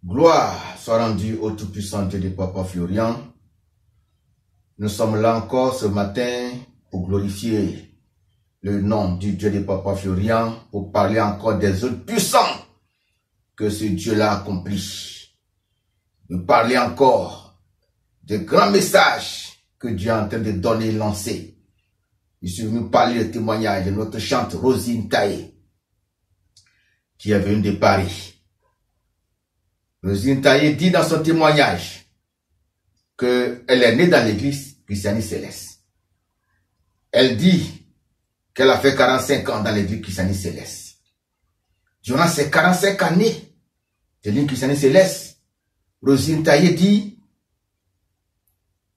Gloire soit rendue au Tout-Puissant Dieu de Papa Florian. Nous sommes là encore ce matin pour glorifier le nom du Dieu de Papa Florian, pour parler encore des œuvres puissantes que ce Dieu-là accomplit. Nous parler encore des grands messages que Dieu est en train de donner et lancer. Je suis venu parler le témoignage de notre chante Rosine Taillé, qui est venue de Paris. Rosine Taillé dit dans son témoignage qu'elle est née dans l'église Christianie Céleste. Elle dit qu'elle a fait 45 ans dans l'église Christianie Céleste. Durant ces 45 années de l'église Christianie Céleste, Rosine Taillé dit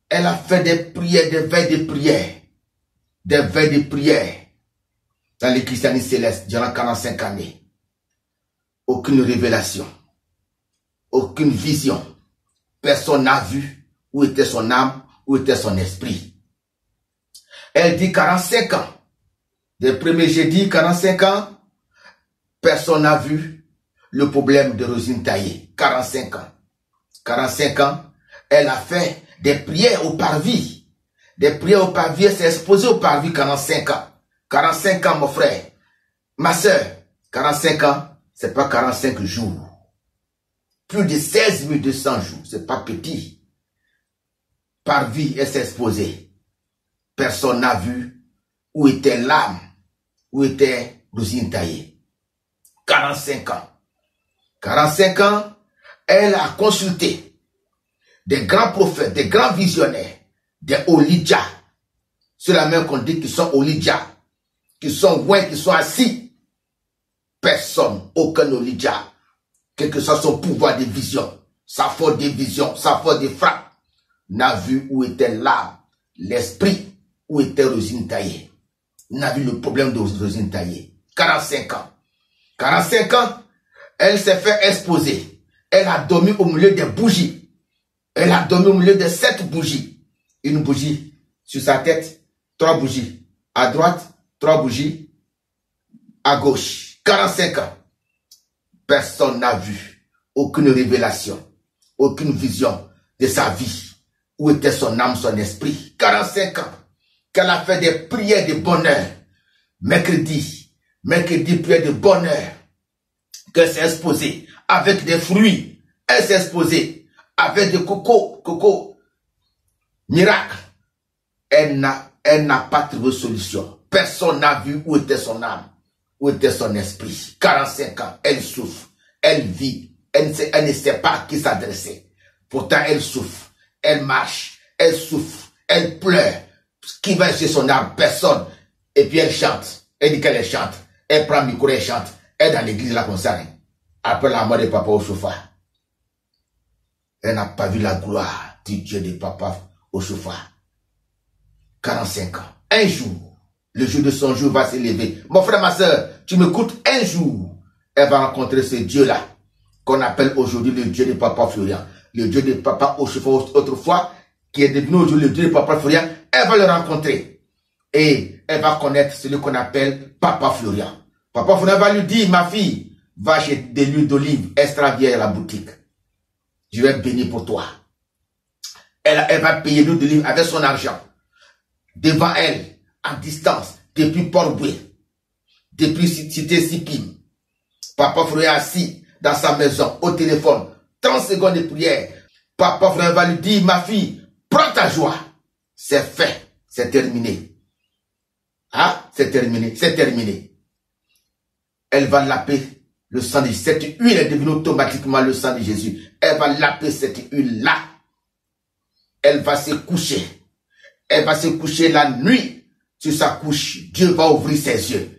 elle a fait des prières, des veilles de prières, des veilles de prières dans l'église Christianie Céleste durant 45 années. Aucune révélation. Aucune vision. Personne n'a vu où était son âme, où était son esprit. Elle dit 45 ans. Des premiers jeudis, 45 ans, personne n'a vu le problème de Rosine Taillé. 45 ans. 45 ans, elle a fait des prières au parvis. Des prières au parvis, elle s'est exposée au parvis 45 ans. 45 ans, mon frère. Ma soeur, 45 ans, c'est pas 45 jours. Plus de 16 200 jours, c'est pas petit. Par vie, elle s'est exposée. Personne n'a vu où était l'âme, où était Rosine Taillé. 45 ans. 45 ans, elle a consulté des grands prophètes, des grands visionnaires, des Olidja. Ceux-là même qu'on dit qu'ils sont Olidja, qui sont loin, qui sont assis. Personne, aucun Olidja, quel que soit son pouvoir de vision, sa force de vision, sa force de frappe, n'a vu où était l'âme, l'esprit, où était Rosine Taillé. N'a vu le problème de Rosine Taillé. 45 ans. 45 ans, elle s'est fait exposer. Elle a dormi au milieu des bougies. Elle a dormi au milieu de 7 bougies. Une bougie sur sa tête, 3 bougies à droite, 3 bougies à gauche. 45 ans. Personne n'a vu aucune révélation, aucune vision de sa vie. Où était son âme, son esprit? 45 ans. Qu'elle a fait des prières de bonheur. Mercredi, prière de bonheur. Qu'elle s'est exposée avec des fruits. Elle s'est exposée avec des coco. Miracle. Elle n'a pas trouvé solution. Personne n'a vu où était son âme, où était son esprit. 45 ans, elle souffre, elle vit, elle ne sait pas à qui s'adresser. Pourtant, elle souffre. Elle marche, elle souffre, elle pleure. Qui va chez son âme? Personne. Et puis elle chante. Elle dit qu'elle chante. Elle prend le micro, elle chante. Elle est dans l'église là comme ça. Après la mort de papa au chauffard. Elle n'a pas vu la gloire du Dieu de papa au chauffard. 45 ans. Un jour, le jour de son jour va s'élever. Mon frère, ma soeur, tu m'écoutes, un jour, elle va rencontrer ce Dieu-là, qu'on appelle aujourd'hui le Dieu de papa Florian. Le Dieu de papa au chauffeur autrefois, qui est devenu aujourd'hui le Dieu de papa Florian, elle va le rencontrer. Et elle va connaître celui qu'on appelle papa Florian. Papa Florian va lui dire, ma fille, va chez de l'huile d'olive extra vieille à la boutique. Je vais bénir pour toi. Elle va payer l'huile d'olive avec son argent. Devant elle, en distance, depuis Port-Boué, depuis Cité Sipim. Papa Florian assis dans sa maison, au téléphone, 30 secondes de prière. Papa Florian va lui dire, ma fille, prends ta joie. C'est fait, c'est terminé. Ah, c'est terminé, c'est terminé. Elle va laper le sang de Jésus. Cette huile est devenue automatiquement le sang de Jésus. Elle va laper cette huile-là. Elle va se coucher. Elle va se coucher la nuit sur sa couche. Dieu va ouvrir ses yeux.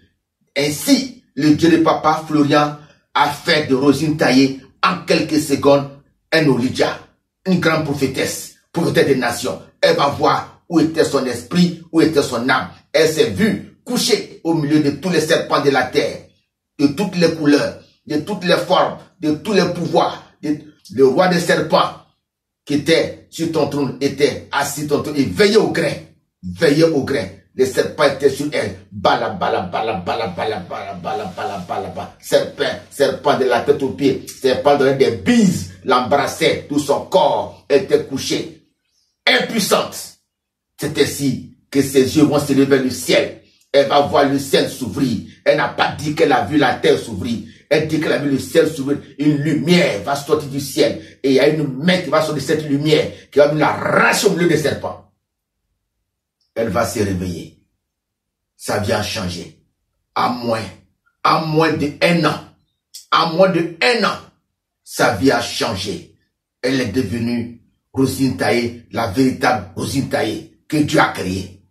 Ainsi, le Dieu de papa Florian a fait de Rosine Taillé en quelques secondes un Olidja, une grande prophétesse des nations. Elle va voir où était son esprit, où était son âme. Elle s'est vue couchée au milieu de tous les serpents de la terre, de toutes les couleurs, de toutes les formes, de tous les pouvoirs. Le roi des serpents qui était sur ton trône était assis sur ton trône et veillait au grain. Veillait au grain. Les serpents étaient sur elle. Bala, bala, bala, bala, bala, bala, bala, bala, bala, bala. Serpent de la tête aux pieds. Serpent donnait des bises. L'embrassait. Tout son corps était couché. Impuissante. C'est ainsi que ses yeux vont se lever vers le ciel. Elle va voir le ciel s'ouvrir. Elle n'a pas dit qu'elle a vu la terre s'ouvrir. Elle dit qu'elle a vu le ciel s'ouvrir. Une lumière va sortir du ciel. Et il y a une main qui va sortir de cette lumière, qui va venir l'arracher au milieu des serpents. Elle va se réveiller. Sa vie a changé. À moins de 1 an. À moins de 1 an. Sa vie a changé. Elle est devenue Rosine Taillé, la véritable Rosine Taillé que Dieu a créée.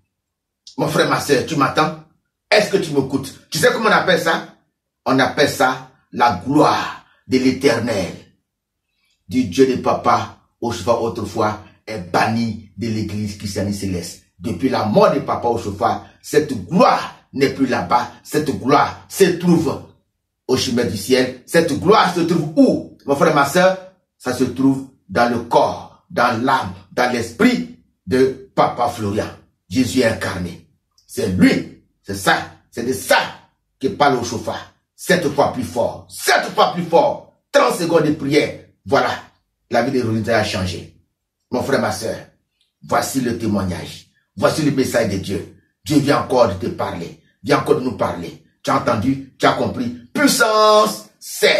Mon frère, ma soeur, tu m'attends? Est-ce que tu m'écoutes? Tu sais comment on appelle ça? On appelle ça la gloire de l'Éternel. Du Dieu de papa, autrefois, est banni de l'église christiane céleste. Depuis la mort de papa Ochofa, cette gloire n'est plus là-bas. Cette gloire se trouve au chemin du ciel. Cette gloire se trouve où? Mon frère, ma soeur, ça se trouve dans le corps, dans l'âme, dans l'esprit de papa Florian. Jésus incarné. C'est lui, c'est ça, c'est de ça que parle Ochofa. 7 fois plus fort, 7 fois plus fort. 30 secondes de prière. Voilà, la vie de Rosine a changé. Mon frère, ma soeur, voici le témoignage. Voici le message de Dieu. Dieu vient encore de te parler. Vient encore de nous parler. Tu as entendu, tu as compris. Puissance 7.